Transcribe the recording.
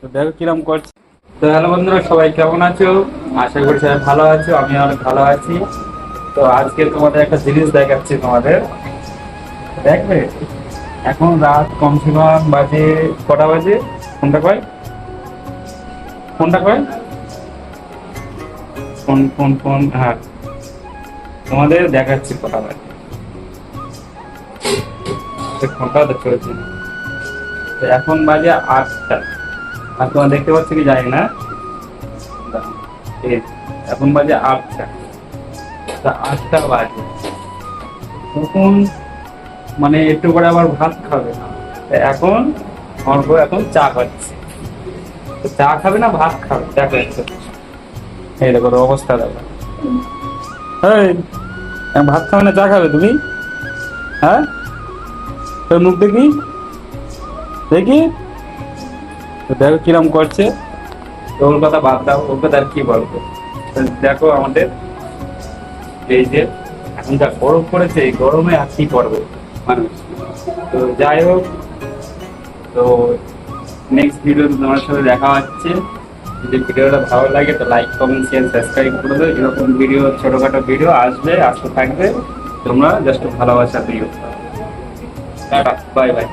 তো দেখো কিরম করছে। তো হ্যালো বন্ধুরা, সবাই কেমন আছো? আশা করি সবাই ভালো আছো, আমি অনেক ভালো আছি। তো আজকে তোমাদের একটা জিনিস দেখাচ্ছি তোমাদের, দেখবে। এখন রাত কমসে কম বাজে কটা বাজে? ফোনটা কয়, ফোনটা কয়, ফোন ফোন ফোন, হ্যাঁ তোমাদের দেখাচ্ছি কটা বাজে। ফোনটাও দেখতে পাচ্ছি না। তো এখন বাজে 8টা। আর তোমার দেখতে পাচ্ছ কি জানি না। এই, এখন বাজে 8টা। তা 8টা বাজে তখন, মানে একটু করে আবার ভাত খাবে। তা এখন আমার বউ এখন চা খাচ্ছে। তো চা খাবে না ভাত খাবে, দেখো একটু। এই দেখো ওর অবস্থা দেখো। এই, এখন ভাত খাবে না চা খাবে তুমি? হ্যাঁ, তোর মুখ দেখি, দেখি। তো দেখো কিরম করছে। তো ওর কথা বাদ দাও, ওর কথা আর কি বলবো। তো দেখো আমাদের এই যে এখন যা গরম পড়েছে, এই গরমে আর কি করবে মানুষ। তো যাই হোক, তো নেক্সট ভিডিও তোমার সাথে দেখা হচ্ছে। যদি ভিডিওটা ভালো লাগে তো লাইক কমেন্ট শেয়ার সাবস্ক্রাইব করে দেবে। এরকম ভিডিও, ছোটখাটো ভিডিও আসবে, আসতে থাকবে। তোমরা জাস্ট ভালোবাসা দিও। Tata, bye bye.